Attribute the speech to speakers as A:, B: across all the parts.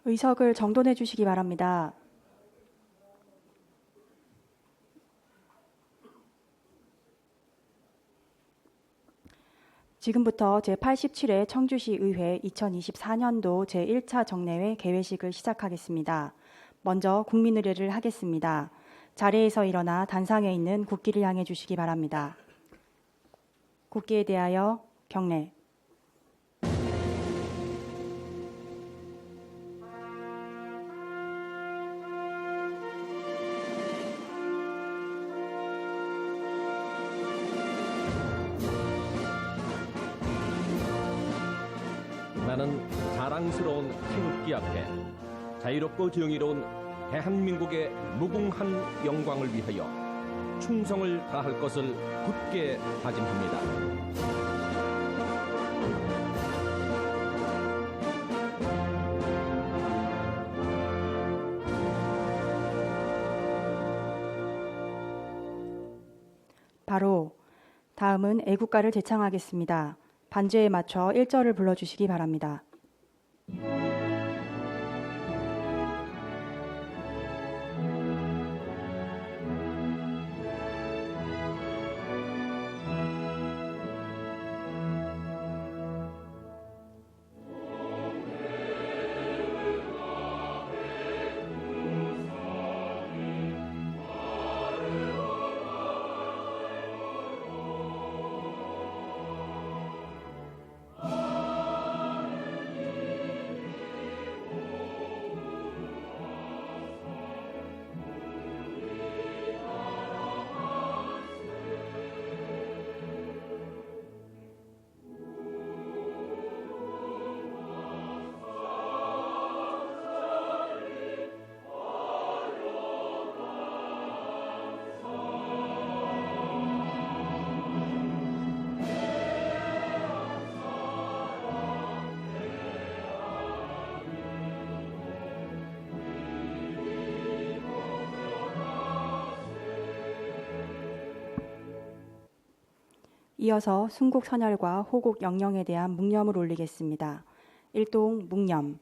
A: 의석을 정돈해 주시기 바랍니다. 지금부터 제87회 청주시의회 2024년도 제1차 정례회 개회식을 시작하겠습니다. 먼저 국민의례를 하겠습니다. 자리에서 일어나 단상에 있는 국기를 향해 주시기 바랍니다. 국기에 대하여 경례.
B: 나는 자랑스러운 태극기 앞에 자유롭고 정의로운 대한민국의 무궁한 영광을 위하여 충성을 다할 것을 굳게 다짐합니다.
A: 바로 다음은 애국가를 제창하겠습니다. 반주에 맞춰 1절을 불러주시기 바랍니다. 이어서 순국 선열과 호국 영령에 대한 묵념을 올리겠습니다. 일동 묵념.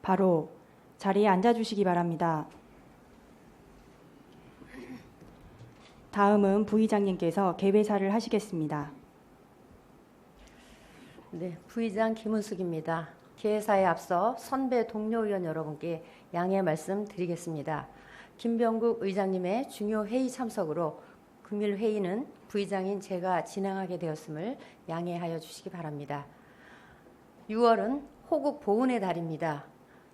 A: 바로 자리에 앉아주시기 바랍니다. 다음은 부의장님께서 개회사를 하시겠습니다.
C: 네, 부의장 김은숙입니다. 개회사에 앞서 선배 동료 의원 여러분께 양해 말씀 드리겠습니다. 김병국 의장님의 중요 회의 참석으로 금일 회의는 부의장인 제가 진행하게 되었음을 양해하여 주시기 바랍니다. 6월은 호국 보훈의 달입니다.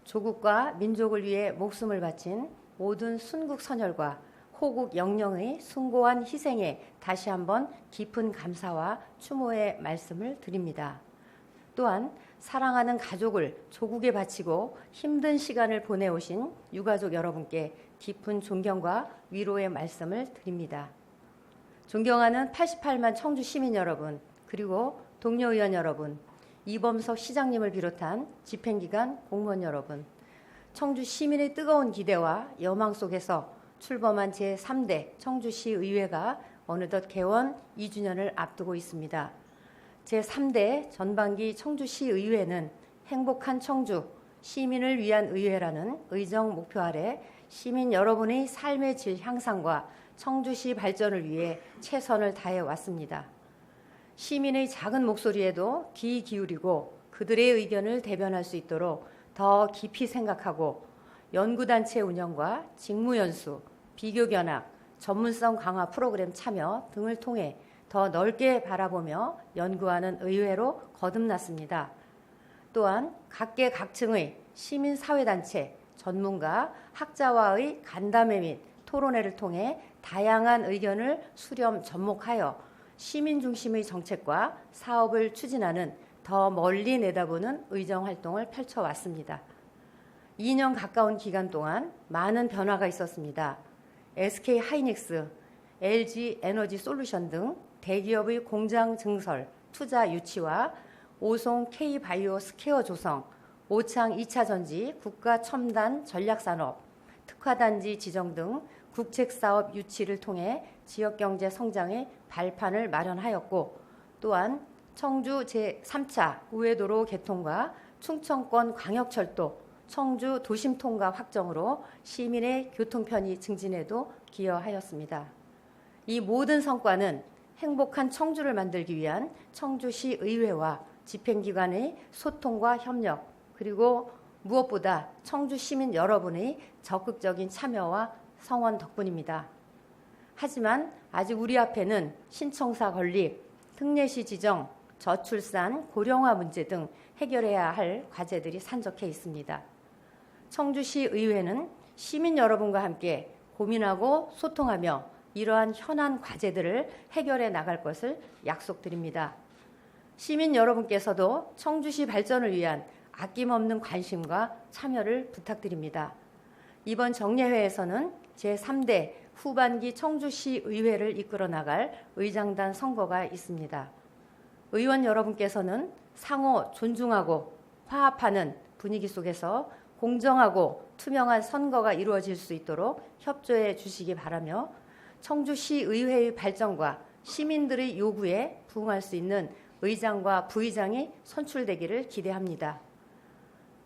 C: 조국과 민족을 위해 목숨을 바친 모든 순국 선열과 호국 영령의 숭고한 희생에 다시 한번 깊은 감사와 추모의 말씀을 드립니다. 또한 사랑하는 가족을 조국에 바치고 힘든 시간을 보내오신 유가족 여러분께 깊은 존경과 위로의 말씀을 드립니다. 존경하는 88만 청주 시민 여러분, 그리고 동료 의원 여러분, 이범석 시장님을 비롯한 집행기관 공무원 여러분, 청주 시민의 뜨거운 기대와 여망 속에서 출범한 제3대 청주시의회가 어느덧 개원 2주년을 앞두고 있습니다. 제3대 전반기 청주시의회는 행복한 청주, 시민을 위한 의회라는 의정 목표 아래 시민 여러분의 삶의 질 향상과 청주시 발전을 위해 최선을 다해 왔습니다. 시민의 작은 목소리에도 귀 기울이고 그들의 의견을 대변할 수 있도록 더 깊이 생각하고 연구단체 운영과 직무연수, 비교견학, 전문성 강화 프로그램 참여 등을 통해 더 넓게 바라보며 연구하는 의회로 거듭났습니다. 또한 각계각층의 시민사회단체, 전문가, 학자와의 간담회 및 토론회를 통해 다양한 의견을 수렴 접목하여 시민 중심의 정책과 사업을 추진하는 더 멀리 내다보는 의정활동을 펼쳐왔습니다. 2년 가까운 기간 동안 많은 변화가 있었습니다. SK하이닉스, LG에너지솔루션 등 대기업의 공장 증설, 투자 유치와 오송 K바이오 스퀘어 조성, 오창 2차전지 국가첨단 전략산업, 특화단지 지정 등 국책사업 유치를 통해 지역경제 성장의 발판을 마련하였고, 또한 청주 제3차 우회도로 개통과 충청권 광역철도, 청주 도심통과 확정으로 시민의 교통편의 증진에도 기여하였습니다. 이 모든 성과는 행복한 청주를 만들기 위한 청주시 의회와 집행기관의 소통과 협력, 그리고 무엇보다 청주 시민 여러분의 적극적인 참여와 성원 덕분입니다. 하지만 아직 우리 앞에는 신청사 건립, 특례시 지정, 저출산, 고령화 문제 등 해결해야 할 과제들이 산적해 있습니다. 청주시 의회는 시민 여러분과 함께 고민하고 소통하며 이러한 현안 과제들을 해결해 나갈 것을 약속드립니다. 시민 여러분께서도 청주시 발전을 위한 아낌없는 관심과 참여를 부탁드립니다. 이번 정례회에서는 제3대 후반기 청주시 의회를 이끌어 나갈 의장단 선거가 있습니다. 의원 여러분께서는 상호 존중하고 화합하는 분위기 속에서 공정하고 투명한 선거가 이루어질 수 있도록 협조해 주시기 바라며 청주시 의회의 발전과 시민들의 요구에 부응할 수 있는 의장과 부의장이 선출되기를 기대합니다.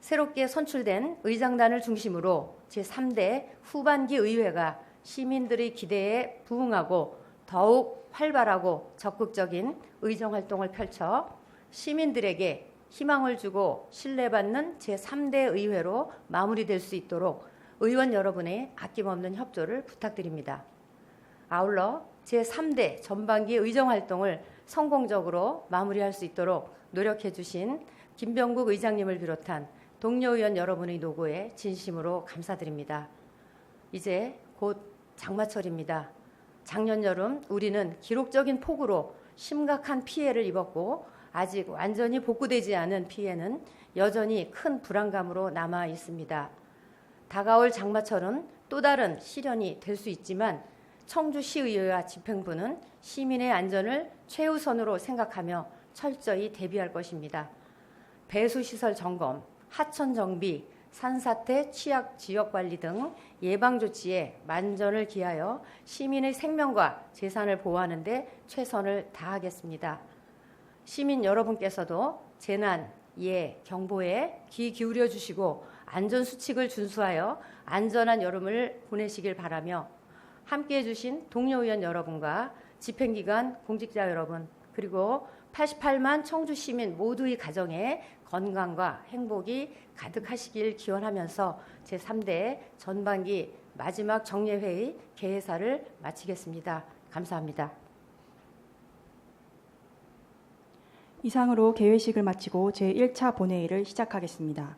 C: 새롭게 선출된 의장단을 중심으로 제3대 후반기 의회가 시민들의 기대에 부응하고 더욱 활발하고 적극적인 의정활동을 펼쳐 시민들에게 희망을 주고 신뢰받는 제3대 의회로 마무리될 수 있도록 의원 여러분의 아낌없는 협조를 부탁드립니다. 아울러 제3대 전반기 의정활동을 성공적으로 마무리할 수 있도록 노력해 주신 김병국 의장님을 비롯한 동료 의원 여러분의 노고에 진심으로 감사드립니다. 이제 곧 장마철입니다. 작년 여름 우리는 기록적인 폭우로 심각한 피해를 입었고 아직 완전히 복구되지 않은 피해는 여전히 큰 불안감으로 남아 있습니다. 다가올 장마철은 또 다른 시련이 될 수 있지만 청주시의회와 집행부는 시민의 안전을 최우선으로 생각하며 철저히 대비할 것입니다. 배수시설 점검, 하천 정비, 산사태 취약 지역 관리 등 예방 조치에 만전을 기하여 시민의 생명과 재산을 보호하는 데 최선을 다하겠습니다. 시민 여러분께서도 재난, 예, 경보에 귀 기울여 주시고 안전수칙을 준수하여 안전한 여름을 보내시길 바라며 함께해 주신 동료 의원 여러분과 집행기관 공직자 여러분 그리고 88만 청주 시민 모두의 가정에 건강과 행복이 가득하시길 기원하면서 제3대 전반기 마지막 정례회의 개회사를 마치겠습니다. 감사합니다.
A: 이상으로 개회식을 마치고 제1차 본회의를 시작하겠습니다.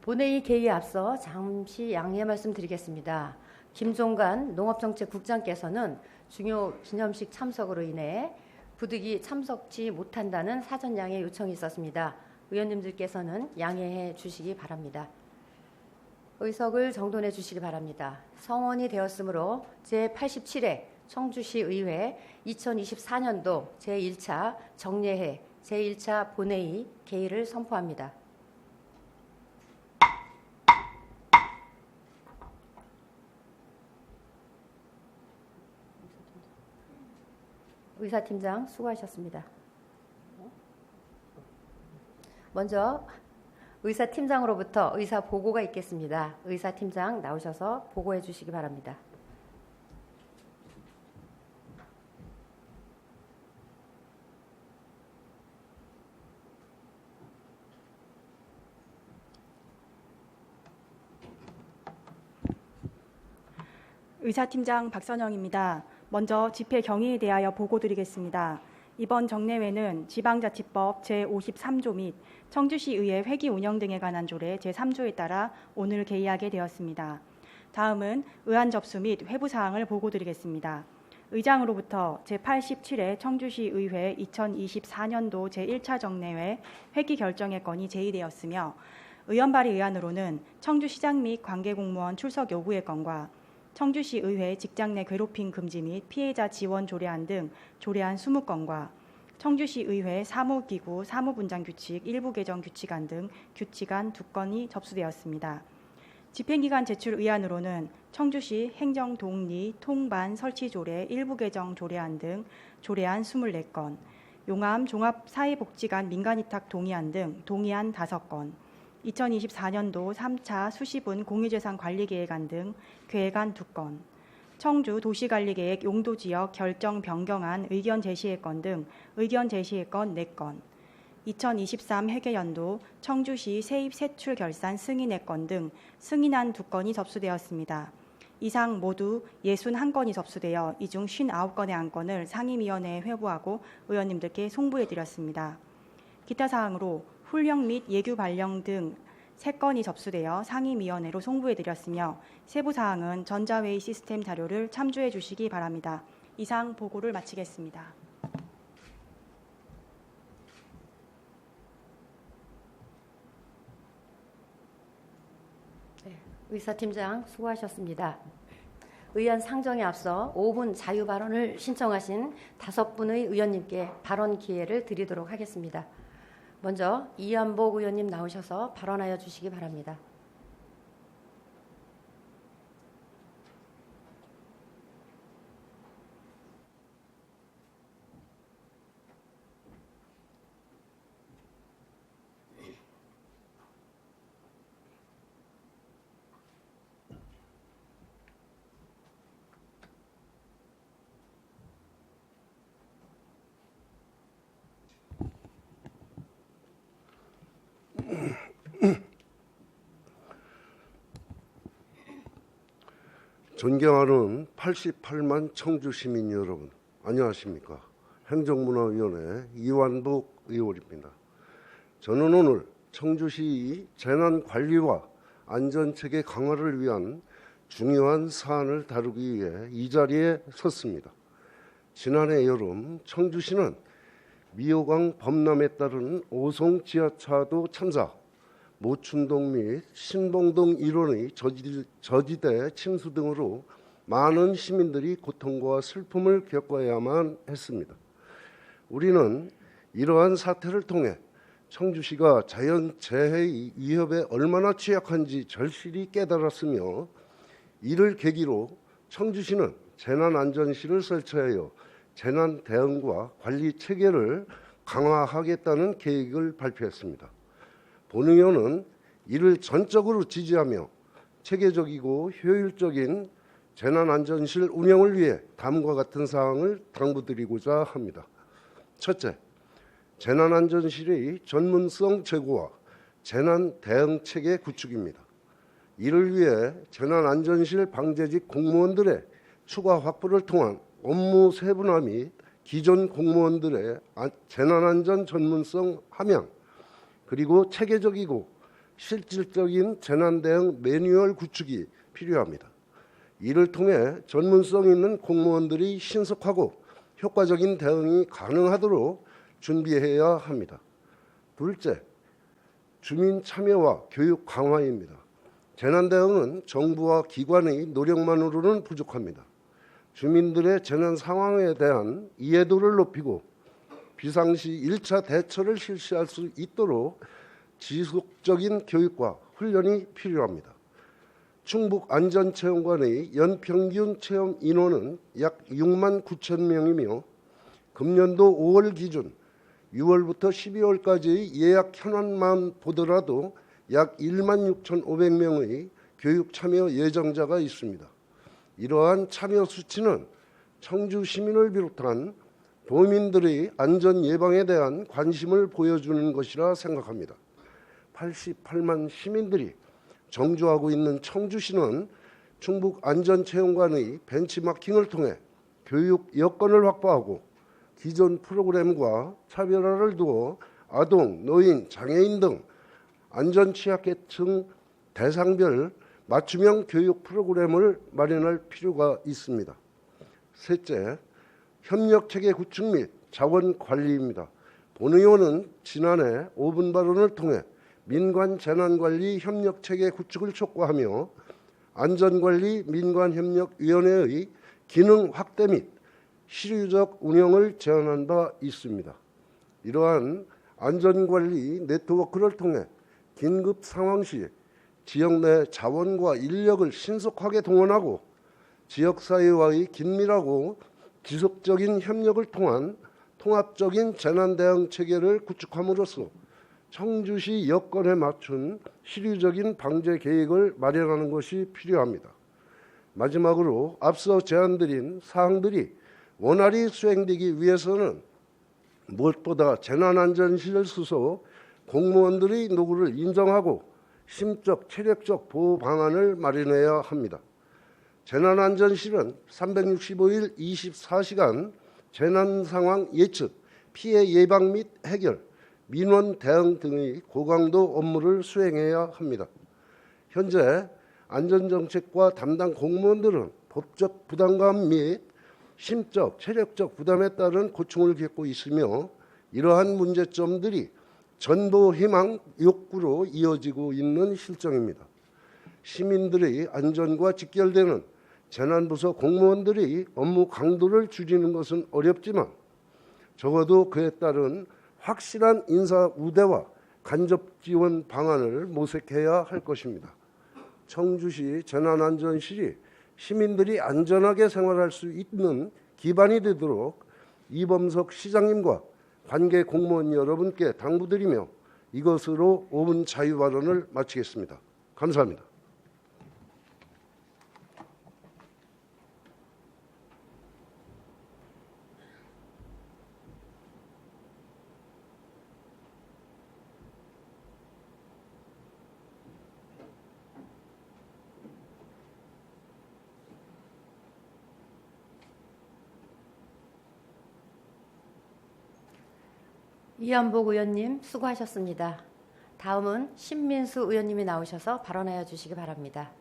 C: 본회의 개의에 앞서 잠시 양해 말씀드리겠습니다. 김종관 농업정책국장께서는 중요 기념식 참석으로 인해 부득이 참석지 못한다는 사전 양해 요청이 있었습니다. 의원님들께서는 양해해 주시기 바랍니다. 의석을 정돈해 주시기 바랍니다. 성원이 되었으므로 제87회 청주시 의회 2024년도 제1차 정례회 제1차 본회의 개의를 선포합니다. 의사팀장 수고하셨습니다. 먼저 의사팀장으로부터 의사 보고가 있겠습니다. 의사팀장 나오셔서 보고해 주시기 바랍니다.
A: 의사팀장 박선영입니다. 먼저 집회 경위에 대하여 보고드리겠습니다. 이번 정례회는 지방자치법 제53조 및 청주시의회 회기 운영 등에 관한 조례 제3조에 따라 오늘 개의하게 되었습니다. 다음은 의안 접수 및 회부 사항을 보고드리겠습니다. 의장으로부터 제87회 청주시의회 2024년도 제1차 정례회 회기 결정의 건이 제의되었으며 의원 발의 의안으로는 청주시장 및 관계공무원 출석 요구의 건과 청주시의회 직장 내 괴롭힘 금지 및 피해자 지원 조례안 등 조례안 20건과 청주시의회 사무기구 사무분장 규칙 일부 개정 규칙안 등 규칙안 2건이 접수되었습니다. 집행기간 제출 의안으로는 청주시 행정동리 통반 설치 조례 일부 개정 조례안 등 조례안 24건, 용암 종합사회복지관 민간위탁 동의안 등 동의안 5건, 2024년도 3차 수시분 공유재산관리계획안 등 계획안 2건, 청주 도시관리계획 용도지역 결정 변경안 의견 제시의 건 등 의견 제시의 건 4건, 2023 회계연도 청주시 세입 세출 결산 승인의 건 등 승인안 2건이 접수되었습니다. 이상 모두 61건이 접수되어 이 중 59건의 안건을 상임위원회에 회부하고 의원님들께 송부해드렸습니다. 기타 사항으로 훈령 및 예규 발령 등 3건이 접수되어 상임위원회로 송부해드렸으며 세부 사항은 전자회의 시스템 자료를 참조해 주시기 바랍니다. 이상 보고를 마치겠습니다.
C: 의사팀장 수고하셨습니다. 의안 상정에 앞서 5분 자유 발언을 신청하신 5분의 의원님께 발언 기회를 드리도록 하겠습니다. 먼저 이한복 의원님 나오셔서 발언하여 주시기 바랍니다.
D: 존경하는 88만 청주 시민 여러분, 안녕하십니까? 행정문화위원회 이완복 의원입니다. 저는 오늘 청주시 재난관리와 안전체계 강화를 위한 중요한 사안을 다루기 위해 이 자리에 섰습니다. 지난해 여름 청주시는 미호강 범람에 따른 오송 지하차도 참사, 모춘동 및 신봉동 일원의 저지대 침수 등으로 많은 시민들이 고통과 슬픔을 겪어야만 했습니다. 우리는 이러한 사태를 통해 청주시가 자연재해의 위협에 얼마나 취약한지 절실히 깨달았으며 이를 계기로 청주시는 재난안전실을 설치하여 재난 대응과 관리 체계를 강화하겠다는 계획을 발표했습니다. 본 의원은 이를 전적으로 지지하며 체계적이고 효율적인 재난안전실 운영을 위해 다음과 같은 사항을 당부드리고자 합니다. 첫째, 재난안전실의 전문성 제고와 재난 대응 체계 구축입니다. 이를 위해 재난안전실 방재직 공무원들의 추가 확보를 통한 업무 세분화 및 기존 공무원들의 재난안전 전문성 함양, 그리고 체계적이고 실질적인 재난대응 매뉴얼 구축이 필요합니다. 이를 통해 전문성 있는 공무원들이 신속하고 효과적인 대응이 가능하도록 준비해야 합니다. 둘째, 주민 참여와 교육 강화입니다. 재난대응은 정부와 기관의 노력만으로는 부족합니다. 주민들의 재난 상황에 대한 이해도를 높이고 비상시 1차 대처를 실시할 수 있도록 지속적인 교육과 훈련이 필요합니다. 충북안전체험관의 연평균 체험 인원은 약 6만 9천 명이며 금년도 5월 기준 6월부터 12월까지 예약 현황만 보더라도 약 16,500명의 교육 참여 예정자가 있습니다. 이러한 참여 수치는 청주 시민을 비롯한 도민들의 안전 예방에 대한 관심을 보여주는 것이라 생각합니다. 88만 시민들이 정주하고 있는 청주시는 충북 안전체험관의 벤치마킹을 통해 교육 여건을 확보하고 기존 프로그램과 차별화를 두어 아동, 노인, 장애인 등 안전 취약계층 대상별 맞춤형 교육 프로그램을 마련할 필요가 있습니다. 셋째, 협력체계 구축 및 자원 관리입니다. 본 의원은 지난해 5분 발언을 통해 민관 재난관리 협력체계 구축을 촉구하며 안전관리 민관협력위원회의 기능 확대 및 실효적 운영을 제안한 바 있습니다. 이러한 안전관리 네트워크를 통해 긴급 상황 시 지역 내 자원과 인력을 신속하게 동원하고 지역사회와의 긴밀하고 지속적인 협력을 통한 통합적인 재난대응 체계를 구축함으로써 청주시 여건에 맞춘 실효적인 방제 계획을 마련하는 것이 필요합니다. 마지막으로 앞서 제안드린 사항들이 원활히 수행되기 위해서는 무엇보다 재난안전실 수소 공무원들의 노고를 인정하고 심적, 체력적 보호 방안을 마련해야 합니다. 재난안전실은 365일 24시간 재난상황 예측, 피해 예방 및 해결, 민원 대응 등의 고강도 업무를 수행해야 합니다. 현재 안전정책과 담당 공무원들은 법적 부담감 및 심적, 체력적 부담에 따른 고충을 겪고 있으며 이러한 문제점들이 전도 희망 욕구로 이어지고 있는 실정입니다. 시민들의 안전과 직결되는 재난부서 공무원들이 업무 강도를 줄이는 것은 어렵지만 적어도 그에 따른 확실한 인사 우대와 간접 지원 방안을 모색해야 할 것입니다. 청주시 재난안전실이 시민들이 안전하게 생활할 수 있는 기반이 되도록 이범석 시장님과 관계 공무원 여러분께 당부드리며 이것으로 5분 자유 발언을 마치겠습니다. 감사합니다.
C: 이한복 의원님 수고하셨습니다. 다음은 신민수 의원님이 나오셔서 발언하여 주시기 바랍니다.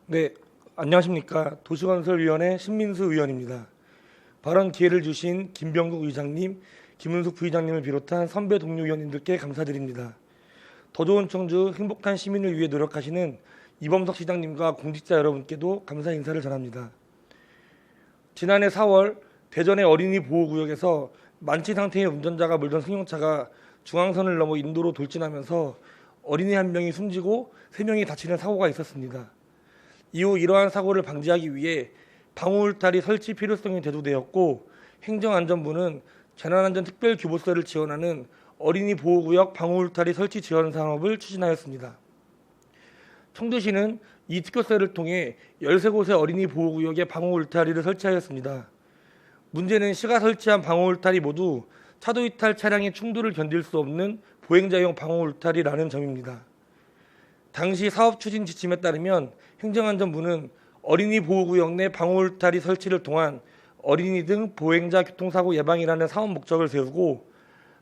E: 네, 안녕하십니까. 도시건설위원회 신민수 의원입니다. 발언 기회를 주신 김병국 의장님, 김은숙 부의장님을 비롯한 선배 동료 의원님들께 감사드립니다. 더 좋은 청주 행복한 시민을 위해 노력하시는 이범석 시장님과 공직자 여러분께도 감사 인사를 전합니다. 지난해 4월 대전의 어린이 보호구역에서 만취 상태의 운전자가 몰던 승용차가 중앙선을 넘어 인도로 돌진하면서 어린이 1명이 숨지고 3명이 다치는 사고가 있었습니다. 이후 이러한 사고를 방지하기 위해 방호울타리 설치 필요성이 대두되었고 행정안전부는 재난안전특별규모세를 지원하는 어린이 보호구역 방호울타리 설치 지원 사업을 추진하였습니다. 청주시는 이 특효세를 통해 13곳의 어린이 보호구역에 방호울타리를 설치하였습니다. 문제는 시가 설치한 방호울타리 모두 차도 이탈 차량의 충돌을 견딜 수 없는 보행자용 방호울타리라는 점입니다. 당시 사업 추진 지침에 따르면 행정안전부는 어린이 보호구역 내 방호울타리 설치를 통한 어린이 등 보행자 교통사고 예방이라는 사업 목적을 세우고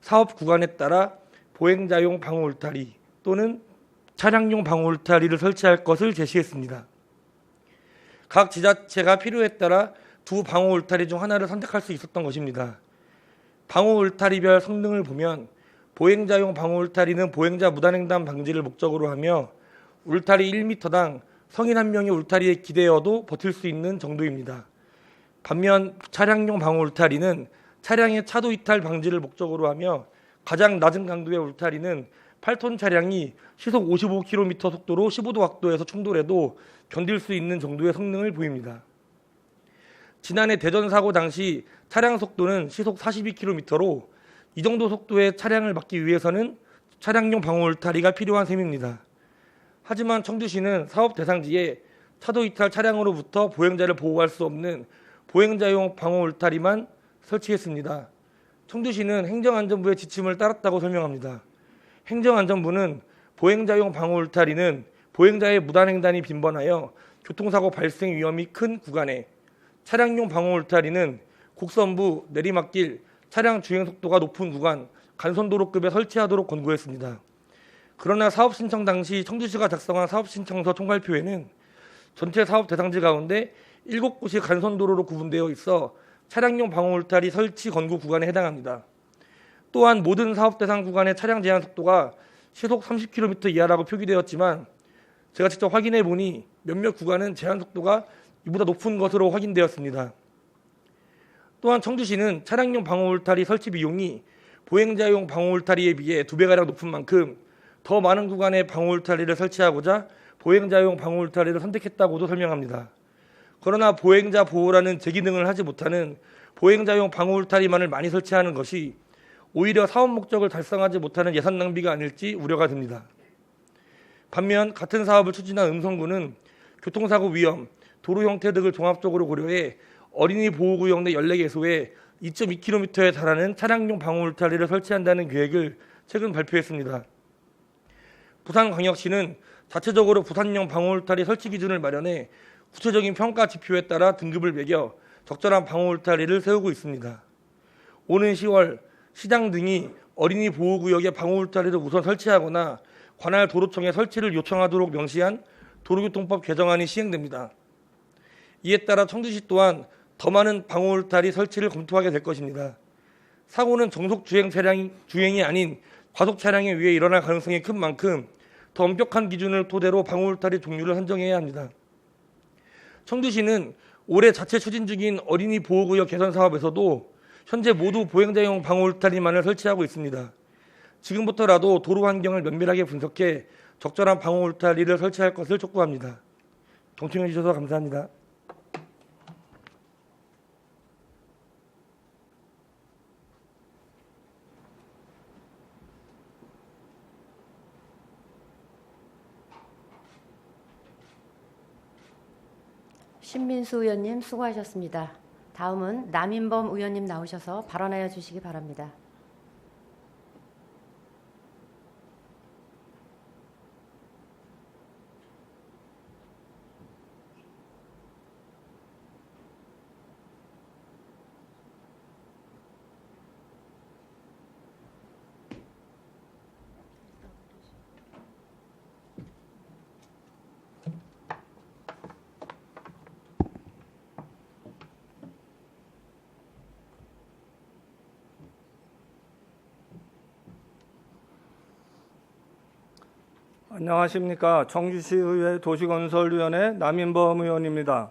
E: 사업 구간에 따라 보행자용 방호울타리 또는 차량용 방호울타리를 설치할 것을 제시했습니다. 각 지자체가 필요에 따라 두 방호울타리 중 하나를 선택할 수 있었던 것입니다. 방호울타리별 성능을 보면 보행자용 방호울타리는 보행자 무단횡단 방지를 목적으로 하며 울타리 1m당 성인 1명이 울타리에 기대어도 버틸 수 있는 정도입니다. 반면 차량용 방호 울타리는 차량의 차도 이탈 방지를 목적으로 하며 가장 낮은 강도의 울타리는 8톤 차량이 시속 55km 속도로 15도 각도에서 충돌해도 견딜 수 있는 정도의 성능을 보입니다. 지난해 대전 사고 당시 차량 속도는 시속 42km로 이 정도 속도의 차량을 막기 위해서는 차량용 방호 울타리가 필요한 셈입니다. 하지만 청주시는 사업 대상지에 차도 이탈 차량으로부터 보행자를 보호할 수 없는 보행자용 방호 울타리만 설치했습니다. 청주시는 행정안전부의 지침을 따랐다고 설명합니다. 행정안전부는 보행자용 방호 울타리는 보행자의 무단횡단이 빈번하여 교통사고 발생 위험이 큰 구간에, 차량용 방호 울타리는 곡선부, 내리막길, 차량 주행 속도가 높은 구간, 간선도로급에 설치하도록 권고했습니다. 그러나 사업 신청 당시 청주시가 작성한 사업 신청서 총괄표에는 전체 사업 대상지 가운데 7곳이 간선도로로 구분되어 있어 차량용 방호 울타리 설치 권고 구간에 해당합니다. 또한 모든 사업 대상 구간의 차량 제한 속도가 시속 30km 이하라고 표기되었지만 제가 직접 확인해 보니 몇몇 구간은 제한 속도가 이보다 높은 것으로 확인되었습니다. 또한 청주시는 차량용 방호 울타리 설치 비용이 보행자용 방호 울타리에 비해 2배가량 높은 만큼 더 많은 구간에 방호 울타리를 설치하고자 보행자용 방호 울타리를 선택했다고도 설명합니다. 그러나 보행자 보호라는 제기능을 하지 못하는 보행자용 방호 울타리만을 많이 설치하는 것이 오히려 사업 목적을 달성하지 못하는 예산 낭비가 아닐지 우려가 듭니다. 반면 같은 사업을 추진한 음성구는 교통사고 위험, 도로 형태 등을 종합적으로 고려해 어린이 보호구역 내 14개소에 2.2km에 달하는 차량용 방호 울타리를 설치한다는 계획을 최근 발표했습니다. 부산광역시는 자체적으로 부산용 방호 울타리 설치 기준을 마련해 구체적인 평가 지표에 따라 등급을 매겨 적절한 방호 울타리를 세우고 있습니다. 오는 10월 시장 등이 어린이 보호구역에 방호 울타리를 우선 설치하거나 관할 도로청에 설치를 요청하도록 명시한 도로교통법 개정안이 시행됩니다. 이에 따라 청주시 또한 더 많은 방호 울타리 설치를 검토하게 될 것입니다. 사고는 정속 주행이 아닌 과속 차량에 의해 일어날 가능성이 큰 만큼 더 엄격한 기준을 토대로 방호 울타리 종류를 선정해야 합니다. 청주시는 올해 자체 추진 중인 어린이 보호구역 개선 사업에서도 현재 모두 보행자용 방호 울타리만을 설치하고 있습니다. 지금부터라도 도로 환경을 면밀하게 분석해 적절한 방호 울타리를 설치할 것을 촉구합니다. 경청해 주셔서 감사합니다.
C: 신민수 의원님 수고하셨습니다. 다음은 남인범 의원님 나오셔서 발언하여 주시기 바랍니다.
F: 안녕하십니까. 청주시의회 도시건설위원회 남인범 의원입니다.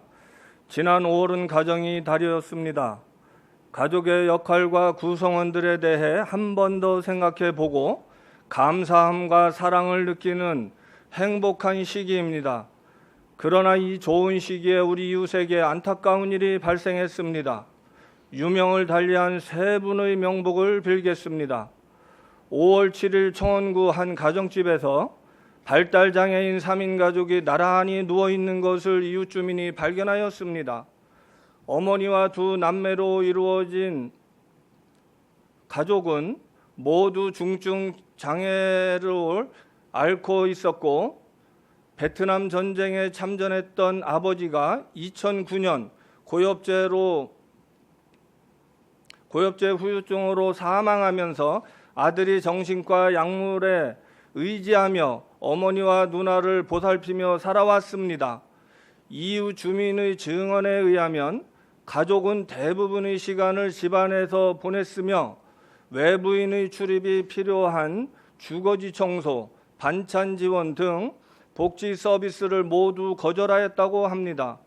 F: 지난 5월은 가정의 달이었습니다. 가족의 역할과 구성원들에 대해 한 번 더 생각해 보고 감사함과 사랑을 느끼는 행복한 시기입니다. 그러나 이 좋은 시기에 우리 이웃에게 안타까운 일이 발생했습니다. 유명을 달리한 세 분의 명복을 빌겠습니다. 5월 7일 청원구 한 가정집에서 발달장애인 3인 가족이 나란히 누워있는 것을 이웃 주민이 발견하였습니다. 어머니와 두 남매로 이루어진 가족은 모두 중증 장애를 앓고 있었고 베트남 전쟁에 참전했던 아버지가 2009년 고엽제 후유증으로 사망하면서 아들이 정신과 약물에 의지하며 어머니와 누나를 보살피며 살아왔습니다. 이웃 주민의 증언에 의하면 가족은 대부분의 시간을 집안에서 보냈으며 외부인의 출입이 필요한 주거지 청소, 반찬 지원 등 복지 서비스를 모두 거절하였다고 합니다.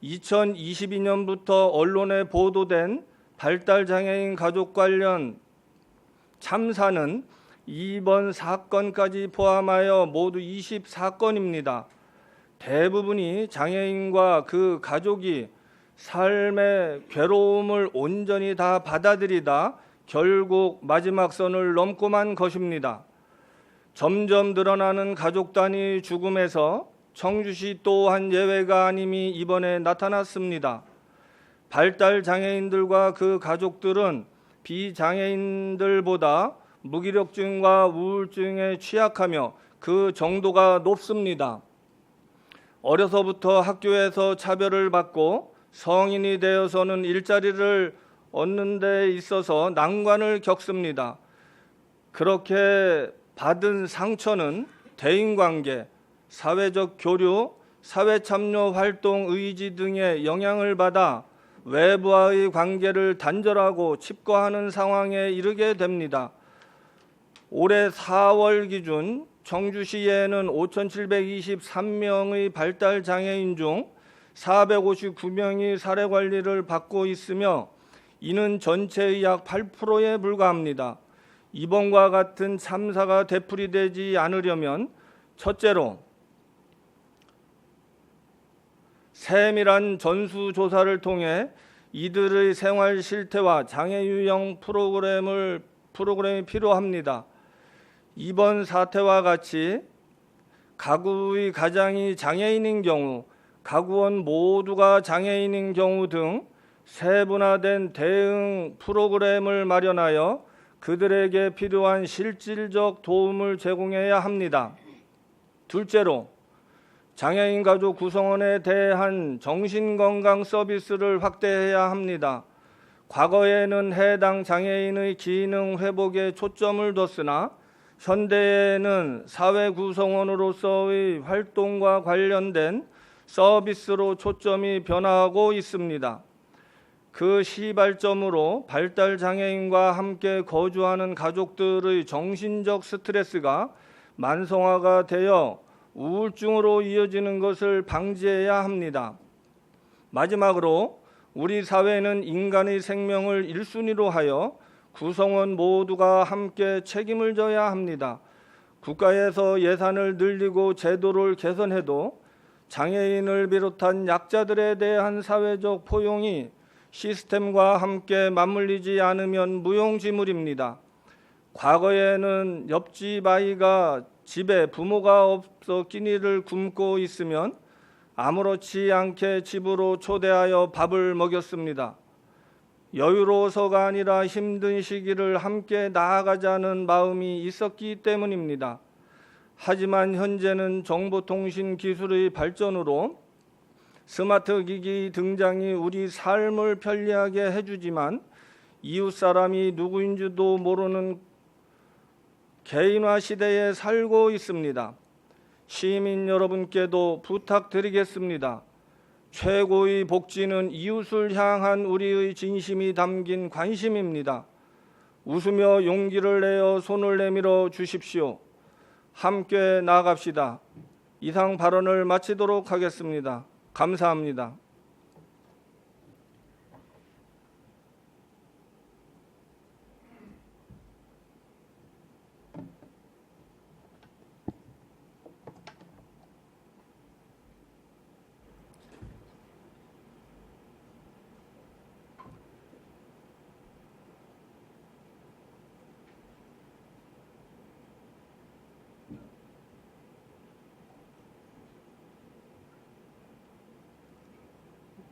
F: 2022년부터 언론에 보도된 발달장애인 가족 관련 참사는 이번 사건까지 포함하여 모두 24건입니다. 대부분이 장애인과 그 가족이 삶의 괴로움을 온전히 다 받아들이다 결국 마지막 선을 넘고만 것입니다. 점점 늘어나는 가족 단위 죽음에서 청주시 또한 예외가 아님이 이번에 나타났습니다. 발달 장애인들과 그 가족들은 비장애인들보다 무기력증과 우울증에 취약하며 그 정도가 높습니다. 어려서부터 학교에서 차별을 받고 성인이 되어서는 일자리를 얻는 데 있어서 난관을 겪습니다. 그렇게 받은 상처는 대인관계, 사회적 교류, 사회참여 활동 의지 등의 영향을 받아 외부와의 관계를 단절하고 칩거하는 상황에 이르게 됩니다. 올해 4월 기준 청주시에는 5,723명의 발달 장애인 중 459명이 사례 관리를 받고 있으며 이는 전체의 약 8%에 불과합니다. 이번과 같은 참사가 되풀이되지 않으려면 첫째로 세밀한 전수조사를 통해 이들의 생활 실태와 장애 유형 프로그램이 필요합니다. 이번 사태와 같이 가구의 가장이 장애인인 경우, 가구원 모두가 장애인인 경우 등 세분화된 대응 프로그램을 마련하여 그들에게 필요한 실질적 도움을 제공해야 합니다. 둘째로 장애인 가족 구성원에 대한 정신건강 서비스를 확대해야 합니다. 과거에는 해당 장애인의 기능 회복에 초점을 뒀으나 현대에는 사회 구성원으로서의 활동과 관련된 서비스로 초점이 변화하고 있습니다. 그 시발점으로 발달 장애인과 함께 거주하는 가족들의 정신적 스트레스가 만성화가 되어 우울증으로 이어지는 것을 방지해야 합니다. 마지막으로 우리 사회는 인간의 생명을 1순위로 하여 구성원 모두가 함께 책임을 져야 합니다. 국가에서 예산을 늘리고 제도를 개선해도 장애인을 비롯한 약자들에 대한 사회적 포용이 시스템과 함께 맞물리지 않으면 무용지물입니다. 과거에는 옆집 아이가 집에 부모가 없어 끼니를 굶고 있으면 아무렇지 않게 집으로 초대하여 밥을 먹였습니다. 여유로워서가 아니라 힘든 시기를 함께 나아가자는 마음이 있었기 때문입니다. 하지만 현재는 정보통신 기술의 발전으로 스마트 기기 등장이 우리 삶을 편리하게 해주지만 이웃 사람이 누구인지도 모르는 개인화 시대에 살고 있습니다. 시민 여러분께도 부탁드리겠습니다. 최고의 복지는 이웃을 향한 우리의 진심이 담긴 관심입니다. 웃으며 용기를 내어 손을 내밀어 주십시오. 함께 나아갑시다. 이상 발언을 마치도록 하겠습니다. 감사합니다.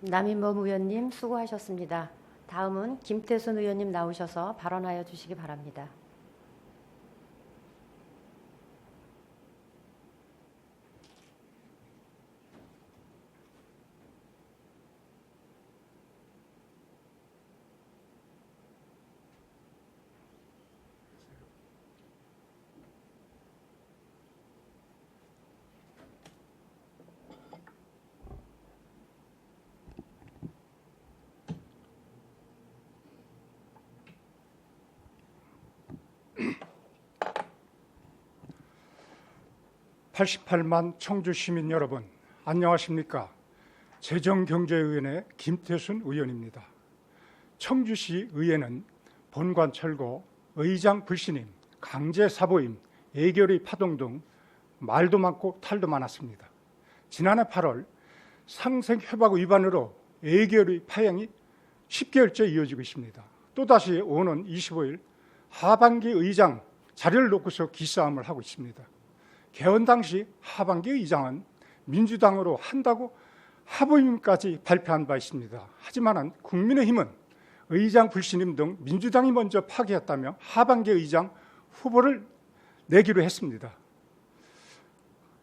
C: 남인범 의원님 수고하셨습니다. 다음은 김태순 의원님 나오셔서 발언하여 주시기 바랍니다.
G: (88만) 청주 시민 여러분, 안녕하십니까? 재정경제위원회 김태순 의원입니다. 청주시 의회는 본관 철거, 의장 불신임, 강제 사보임, 애결의 파동 등 말도 많고 탈도 많았습니다. 지난해 8월 상생협약 위반으로 애결의 파행이 10개월째 이어지고 있습니다. 또다시 오는 25일 하반기 의장 자리를 놓고서 기싸움을 하고 있습니다. 개헌 당시 하반기 의장은 민주당으로 한다고 하부임까지 발표한 바 있습니다. 하지만 국민의힘은 의장 불신임 등 민주당이 먼저 파기했다며 하반기 의장 후보를 내기로 했습니다.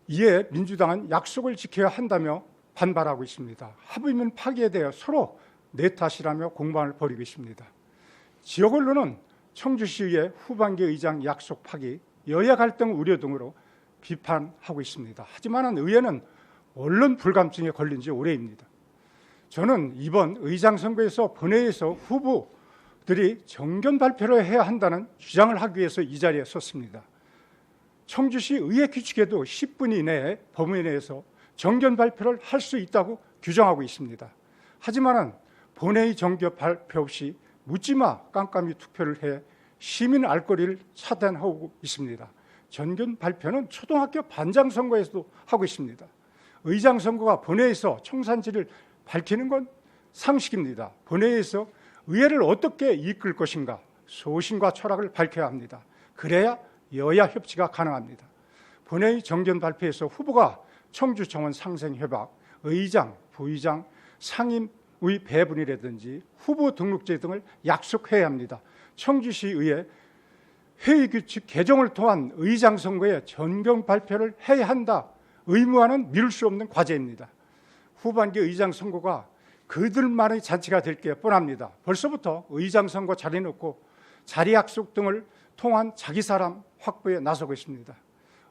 G: 이에 민주당은 약속을 지켜야 한다며 반발하고 있습니다. 하부임 파기에 대해 서로 내 탓이라며 공방을 벌이고 있습니다. 지역 언론은 청주시의 후반기 의장 약속 파기, 여야 갈등 우려 등으로 비판하고 있습니다. 하지만 의회는 언론 불감증에 걸린 지 오래입니다. 저는 이번 의장 선거에서 본회의에서 후보들이 정견 발표를 해야 한다는 주장을 하기 위해서 이 자리에 섰습니다. 청주시 의회 규칙에도 10분 이내에 법원 내에서 정견 발표를 할 수 있다고 규정하고 있습니다. 하지만 본회의 정견 발표 없이 묻지마 깜깜이 투표를 해 시민 알 거리를 차단하고 있습니다. 정견 발표는 초등학교 반장 선거에서도 하고 있습니다. 의장 선거가 본회의에서 총선지를 밝히는 건 상식입니다. 본회의에서 의회를 어떻게 이끌 것인가 소신과 철학을 밝혀야 합니다. 그래야 여야 협치가 가능합니다. 본회의 정견 발표에서 후보가 청주청원 상생협약, 의장, 부의장, 상임의 배분이라든지 후보 등록제 등을 약속해야 합니다. 청주시의회 회의규칙 개정을 통한 의장 선거에 정견 발표를 해야 한다. 의무화는 미룰 수 없는 과제입니다. 후반기 의장 선거가 그들만의 잔치가 될 게 뻔합니다. 벌써부터 의장 선거 자리 놓고 자리 약속 등을 통한 자기 사람 확보에 나서고 있습니다.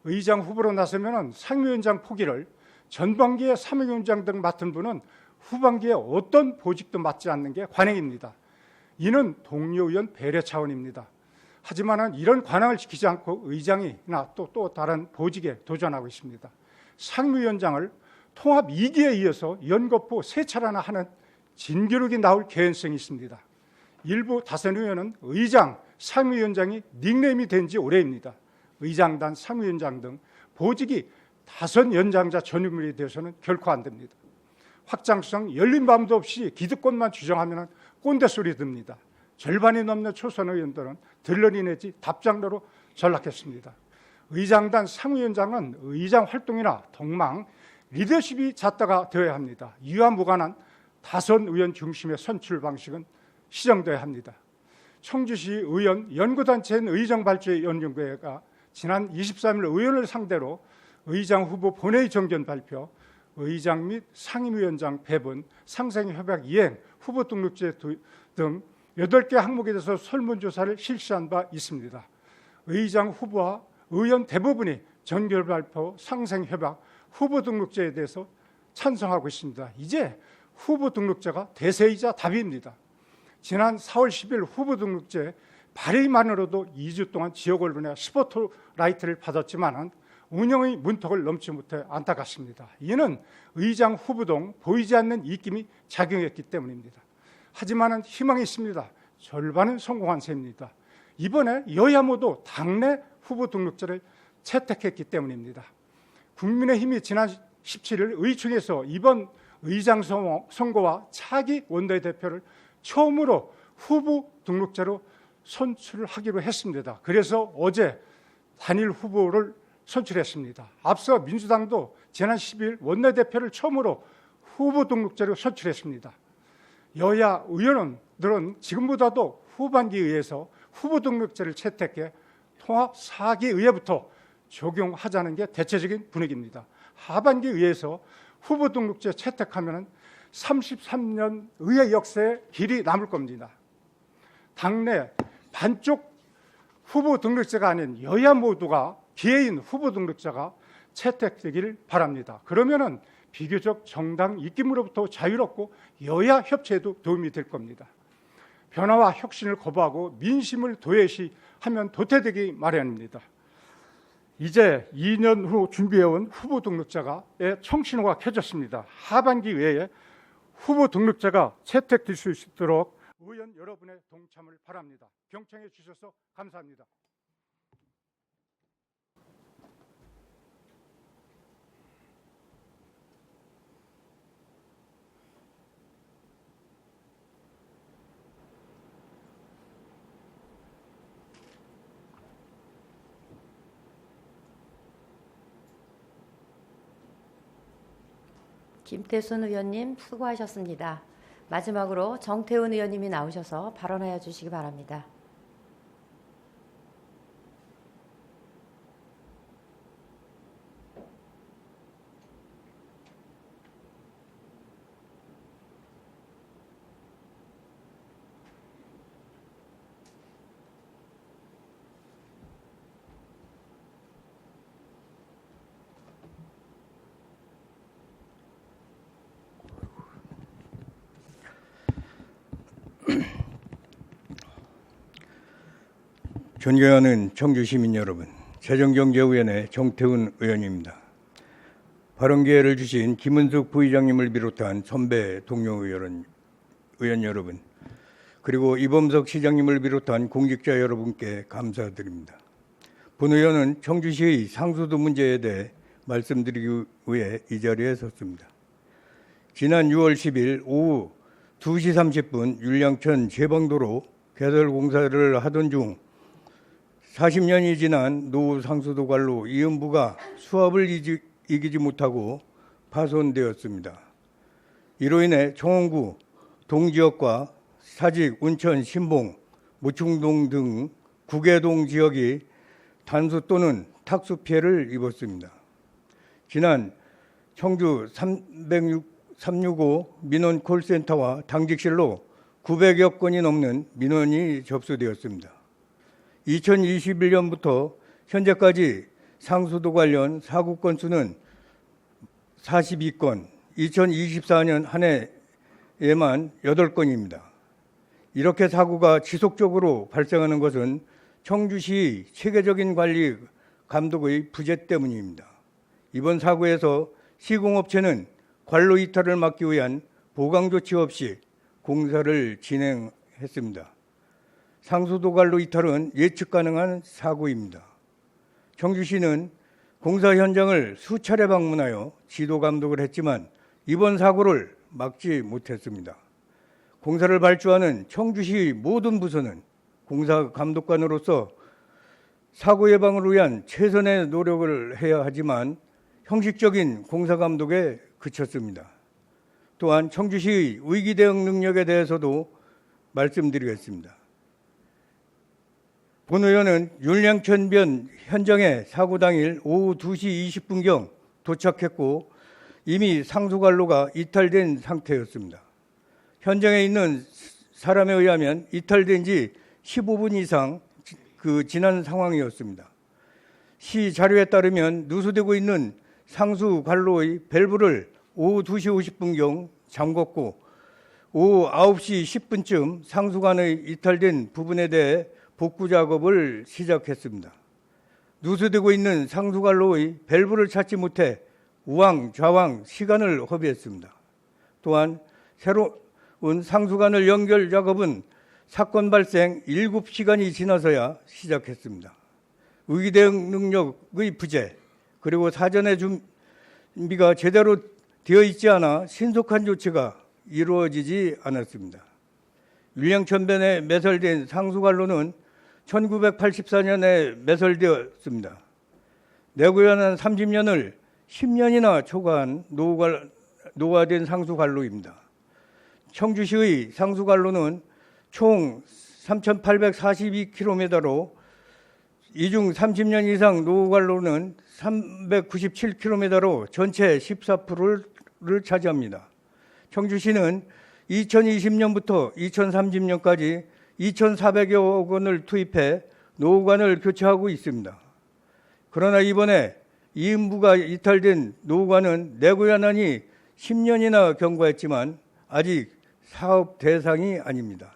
G: 의장 후보로 나서면 상임위원장 포기를, 전반기에 사무위원장 등 맡은 분은 후반기에 어떤 보직도 맡지 않는 게 관행입니다. 이는 동료 의원 배려 차원입니다. 하지만 이런 관행을 지키지 않고 의장이나 또 다른 보직에 도전하고 있습니다. 상임위원장을 통합 2기에 이어서 연거푸 3차례나 하는 진교록이 나올 개연성이 있습니다. 일부 다선 의원은 의장, 상임위원장이 닉네임이 된 지 오래입니다. 의장단, 상임위원장 등 보직이 다선 연장자 전유물이 되어서는 결코 안 됩니다. 확장성 열린 마음도 없이 기득권만 주장하면 꼰대 소리 듭니다. 절반이 넘는 초선 의원들은 들러리 내지 답장로로 전락했습니다. 의장단, 상임위원장은 의장 활동이나 동망, 리더십이 잣대가 되어야 합니다. 이와 무관한 다선 의원 중심의 선출 방식은 시정되어야 합니다. 청주시 의원 연구단체인 의정발전연구회가 지난 23일 의원을 상대로 의장 후보 본회의 정견 발표, 의장 및 상임위원장 배분, 상생협약 이행, 후보 등록제 등 8개 항목에 대해서 설문조사를 실시한 바 있습니다. 의장 후보와 의원 대부분이 정견 발표, 상생협약, 후보 등록제에 대해서 찬성하고 있습니다. 이제 후보 등록제가 대세이자 답입니다. 지난 4월 10일 후보 등록제 발의만으로도 2주 동안 지역 언론의 스포트라이트를 받았지만 운영의 문턱을 넘지 못해 안타깝습니다. 이는 의장 후보 등 보이지 않는 입김이 작용했기 때문입니다. 하지만 희망이 있습니다. 절반은 성공한 셈입니다. 이번에 여야 모두 당내 후보 등록제를 채택했기 때문입니다. 국민의힘이 지난 17일 의총에서 이번 의장 선거와 차기 원내대표를 처음으로 후보 등록제로 선출하기로 했습니다. 그래서 어제 단일 후보를 선출했습니다. 앞서 민주당도 지난 10일 원내대표를 처음으로 후보 등록제로 선출했습니다. 여야 의원들은 지금보다도 후반기 의회에서 후보 등록제를 채택해 통합 4기 의회부터 적용하자는 게 대체적인 분위기입니다. 하반기 의회에서 후보 등록제 채택하면 33년 의회 역사에 길이 남을 겁니다. 당내 반쪽 후보 등록제가 아닌 여야 모두가 기회인 후보 등록제가 채택되기를 바랍니다. 그러면은 비교적 정당 입김으로부터 자유롭고 여야 협치에도 도움이 될 겁니다. 변화와 혁신을 거부하고 민심을 도외시하면 도태되기 마련입니다. 이제 2년 후 준비해온 후보 등록자가의 청신호가 켜졌습니다. 하반기 외에 후보 등록자가 채택될 수 있도록 의원 여러분의 동참을 바랍니다. 경청해 주셔서 감사합니다.
C: 김태순 의원님 수고하셨습니다. 마지막으로 정태훈 의원님이 나오셔서 발언하여 주시기 바랍니다.
H: 존경하는 청주시민 여러분, 재정경제위원회 정태훈 의원입니다. 발언 기회를 주신 김은숙 부의장님을 비롯한 선배 동료 의원 여러분, 그리고 이범석 시장님을 비롯한 공직자 여러분께 감사드립니다. 본 의원은 청주시의 상수도 문제에 대해 말씀드리기 위해 이 자리에 섰습니다. 지난 6월 10일 오후 2시 30분 율량천 제방도로 개설 공사를 하던 중 40년이 지난 노후 상수도 관로 이음부가 수압을 이기지 못하고 파손되었습니다. 이로 인해 청원구 동지역과 사직, 운천, 신봉, 모충동 등 9개 지역이 단수 또는 탁수 피해를 입었습니다. 지난 청주 365 민원 콜센터와 당직실로 900여 건이 넘는 민원이 접수되었습니다. 2021년부터 현재까지 상수도 관련 사고 건수는 42건, 2024년 한 해에만 8건입니다. 이렇게 사고가 지속적으로 발생하는 것은 청주시 체계적인 관리 감독의 부재 때문입니다. 이번 사고에서 시공업체는 관로 이탈을 막기 위한 보강 조치 없이 공사를 진행했습니다. 상수도 관로 이탈은 예측 가능한 사고입니다. 청주시는 공사 현장을 수차례 방문하여 지도 감독을 했지만 이번 사고를 막지 못했습니다. 공사를 발주하는 청주시 모든 부서는 공사 감독관으로서 사고 예방을 위한 최선의 노력을 해야 하지만 형식적인 공사 감독에 그쳤습니다. 또한 청주시의 위기 대응 능력에 대해서도 말씀드리겠습니다. 본 의원은 율량천변 현장에 사고 당일 오후 2시 20분경 도착했고 이미 상수관로가 이탈된 상태였습니다. 현장에 있는 사람에 의하면 이탈된 지 15분 이상 지난 상황이었습니다. 시 자료에 따르면 누수되고 있는 상수관로의 밸브를 오후 2시 50분경 잠궜고 오후 9시 10분쯤 상수관의 이탈된 부분에 대해 복구 작업을 시작했습니다. 누수되고 있는 상수관로의 밸브를 찾지 못해 우왕 좌왕 시간을 허비했습니다. 또한 새로운 상수관을 연결 작업은 사건 발생 7시간이 지나서야 시작했습니다. 위기 대응 능력의 부재, 그리고 사전에 준비가 제대로 되어 있지 않아 신속한 조치가 이루어지지 않았습니다. 율량천변에 매설된 상수관로는 1984년에 매설되었습니다. 내구연한 30년을 10년이나 초과한 노후화된 상수관로입니다. 청주시의 상수관로는 총 3,842km로 이 중 30년 이상 노후관로는 397km로 전체 14%를 차지합니다. 청주시는 2020년부터 2030년까지 2,400여 원을 투입해 노후관을 교체하고 있습니다. 그러나 이번에 이음부가 이탈된 노후관은 내구연한이 10년이나 경과했지만 아직 사업 대상이 아닙니다.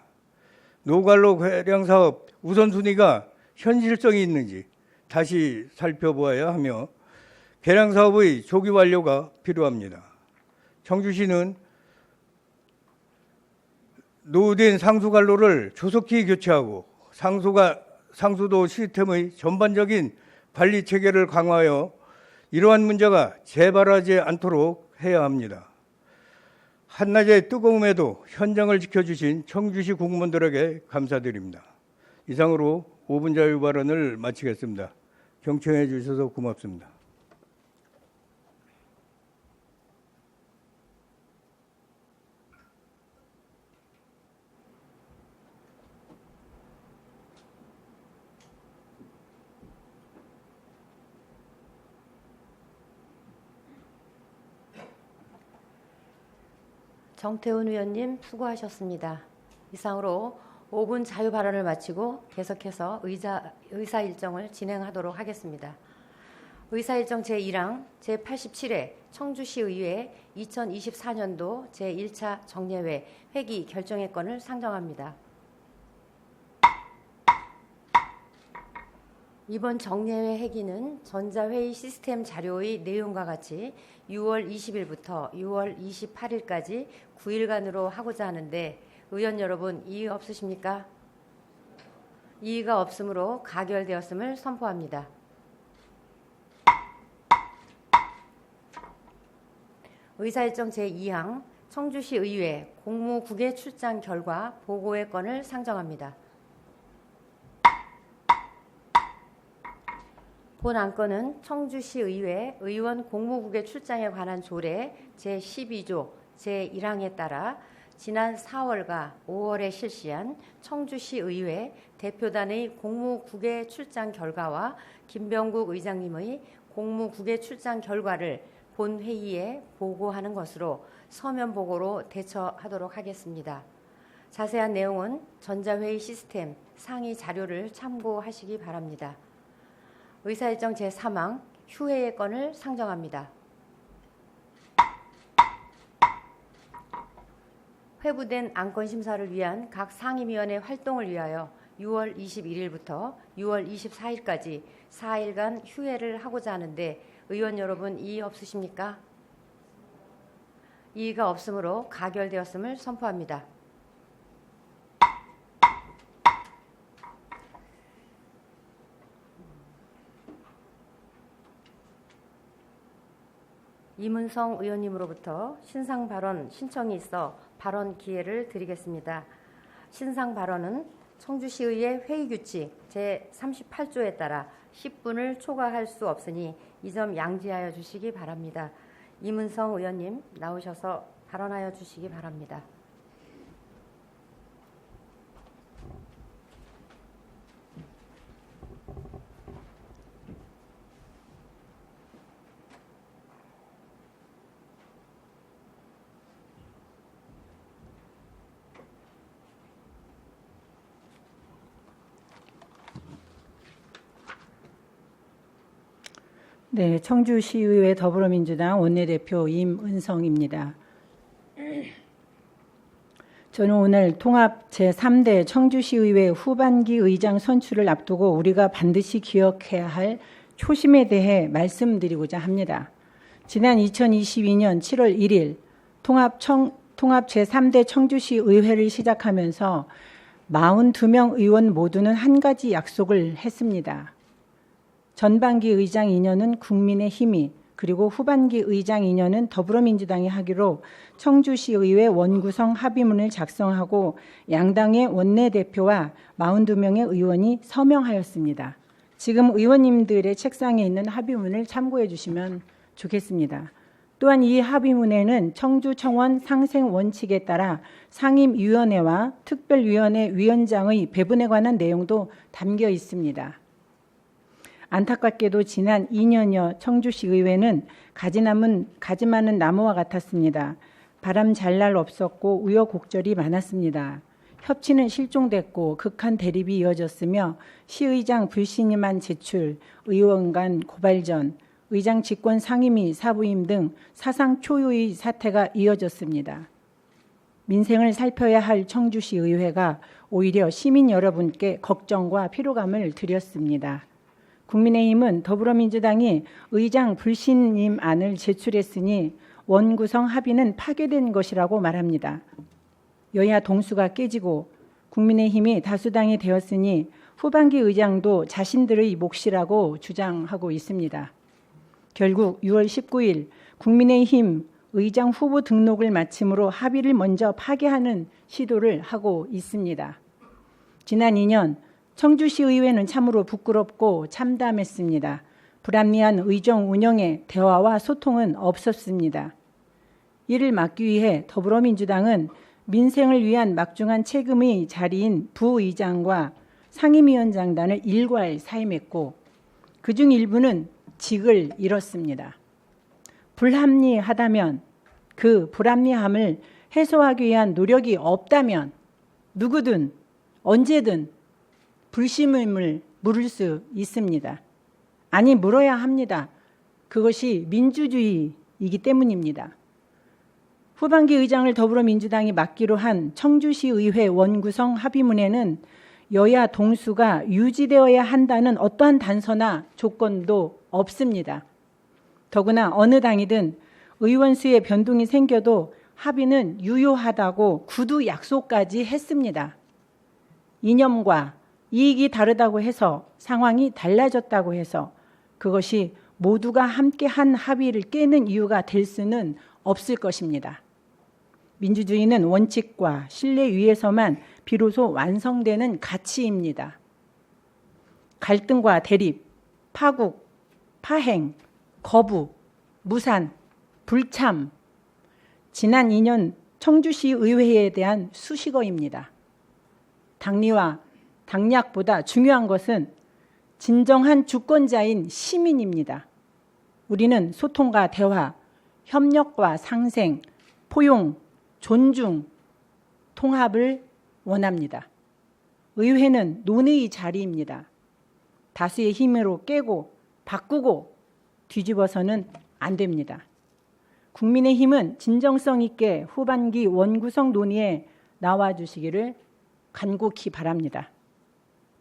H: 노후관로 개량 사업 우선순위가 현실성이 있는지, 다시 살펴보아야 하며 개량 사업의 조기 완료가 필요합니다. 청주시는 노후된 상수관로를 조속히 교체하고 상수도 시스템의 전반적인 관리 체계를 강화하여 이러한 문제가 재발하지 않도록 해야 합니다. 한낮의 뜨거움에도 현장을 지켜주신 청주시 공무원들에게 감사드립니다. 이상으로 5분 자유 발언을 마치겠습니다. 경청해 주셔서 고맙습니다.
C: 정태훈 의원님 수고하셨습니다. 이상으로 5분 자유 발언을 마치고 계속해서 의사 일정을 진행하도록 하겠습니다. 의사 일정 제1항 제87회 청주시의회 2024년도 제1차 정례회 회기 결정의 건을 상정합니다. 이번 정례회 회기는 전자회의 시스템 자료의 내용과 같이 6월 20일부터 6월 28일까지 9일간으로 하고자 하는데 의원 여러분 이의 없으십니까? 이의가 없으므로 가결되었음을 선포합니다. 의사일정 제2항 청주시 의회 공무국외 출장 결과 보고의 건을 상정합니다. 본 안건은 청주시 의회 의원 공무국외 출장에 관한 조례 제12조 제1항에 따라 지난 4월과 5월에 실시한 청주시 의회 대표단의 공무국외 출장 결과와 김병국 의장님의 공무국외 출장 결과를 본 회의에 보고하는 것으로 서면 보고로 대처하도록 하겠습니다. 자세한 내용은 전자회의 시스템 상위 자료를 참고하시기 바랍니다. 의사일정 제3항 휴회의 건을 상정합니다. 회부된 안건 심사를 위한 각 상임위원회 활동을 위하여 6월 21일부터 6월 24일까지 4일간 휴회를 하고자 하는데 의원 여러분 이의 없으십니까? 이의가 없으므로 가결되었음을 선포합니다. 이문성 의원님으로부터 신상 발언 신청이 있어 발언 기회를 드리겠습니다. 신상 발언은 청주시의회 회의규칙 제38조에 따라 10분을 초과할 수 없으니 이 점 양지하여 주시기 바랍니다. 이문성 의원님 나오셔서 발언하여 주시기 바랍니다.
I: 네, 청주시의회 더불어민주당 원내대표 임은성입니다. 저는 오늘 통합 제3대 청주시의회 후반기 의장 선출을 앞두고 우리가 반드시 기억해야 할 초심에 대해 말씀드리고자 합니다. 지난 2022년 7월 1일 통합 제3대 청주시의회를 시작하면서 42명 의원 모두는 한 가지 약속을 했습니다. 전반기 의장 2년은 국민의힘이 그리고 후반기 의장 2년은 더불어민주당이 하기로 청주시의회 원구성 합의문을 작성하고 양당의 원내대표와 42명의 의원이 서명하였습니다. 지금 의원님들의 책상에 있는 합의문을 참고해 주시면 좋겠습니다. 또한 이 합의문에는 청주청원 상생 원칙에 따라 상임위원회와 특별위원회 위원장의 배분에 관한 내용도 담겨 있습니다. 안타깝게도 지난 2년여 청주시의회는 가지 많은 나무와 같았습니다. 바람 잘 날 없었고 우여곡절이 많았습니다. 협치는 실종됐고 극한 대립이 이어졌으며 시의장 불신임안 제출, 의원 간 고발전, 의장 직권 상임위 사부임 등 사상 초유의 사태가 이어졌습니다. 민생을 살펴야 할 청주시의회가 오히려 시민 여러분께 걱정과 피로감을 드렸습니다. 국민의힘은 더불어민주당이 의장 불신임안을 제출했으니 원구성 합의는 파괴된 것이라고 말합니다. 여야 동수가 깨지고 국민의힘이 다수당이 되었으니 후반기 의장도 자신들의 몫이라고 주장하고 있습니다. 결국 6월 19일 국민의힘 의장 후보 등록을 마침으로 합의를 먼저 파괴하는 시도를 하고 있습니다. 지난 2년 청주시 의회는 참으로 부끄럽고 참담했습니다. 불합리한 의정 운영에 대화와 소통은 없었습니다. 이를 막기 위해 더불어민주당은 민생을 위한 막중한 책임의 자리인 부의장과 상임위원장단을 일괄 사임했고 그중 일부는 직을 잃었습니다. 불합리하다면 그 불합리함을 해소하기 위한 노력이 없다면 누구든 언제든 불신임을 물을 수 있습니다. 아니 물어야 합니다. 그것이 민주주의이기 때문입니다. 후반기 의장을 더불어민주당이 맡기로 한 청주시의회 원구성 합의문에는 여야 동수가 유지되어야 한다는 어떠한 단서나 조건도 없습니다. 더구나 어느 당이든 의원 수의 변동이 생겨도 합의는 유효하다고 구두 약속까지 했습니다. 이념과 이익이 다르다고 해서 상황이 달라졌다고 해서 그것이 모두가 함께한 합의를 깨는 이유가 될 수는 없을 것입니다. 민주주의는 원칙과 신뢰 위에서만 비로소 완성되는 가치입니다. 갈등과 대립, 파국, 파행, 거부, 무산, 불참, 지난 2년 청주시 의회에 대한 수식어입니다. 당리와 당략보다 중요한 것은 진정한 주권자인 시민입니다. 우리는 소통과 대화, 협력과 상생, 포용, 존중, 통합을 원합니다. 의회는 논의의 자리입니다. 다수의 힘으로 깨고 바꾸고 뒤집어서는 안 됩니다. 국민의힘은 진정성 있게 후반기 원구성 논의에 나와주시기를 간곡히 바랍니다.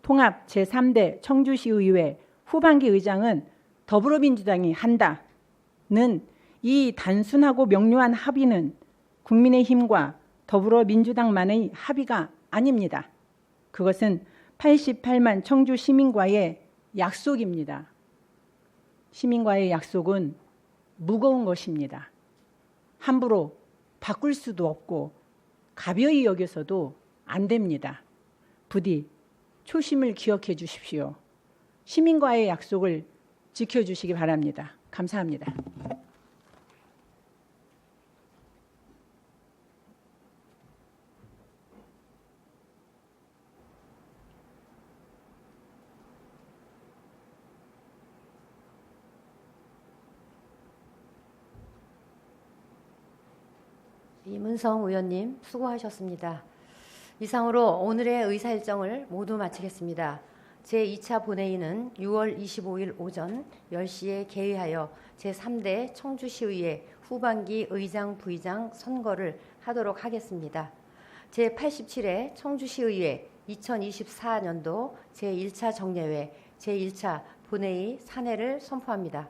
I: 통합 제3대 청주시의회 후반기 의장은 더불어민주당이 한다는 이 단순하고 명료한 합의는 국민의힘과 더불어민주당만의 합의가 아닙니다. 그것은 88만 청주 시민과의 약속입니다. 시민과의 약속은 무거운 것입니다. 함부로 바꿀 수도 없고 가벼이 여겨서도 안 됩니다. 부디 초심을 기억해 주십시오. 시민과의 약속을 지켜주시기 바랍니다. 감사합니다.
C: 이문성 의원님 수고하셨습니다. 이상으로 오늘의 의사 일정을 모두 마치겠습니다. 제2차 본회의는 6월 25일 오전 10시에 개의하여 제3대 청주시의회 후반기 의장 부의장 선거를 하도록 하겠습니다. 제87회 청주시의회 2024년도 제1차 정례회 제1차 본회의 산회를 선포합니다.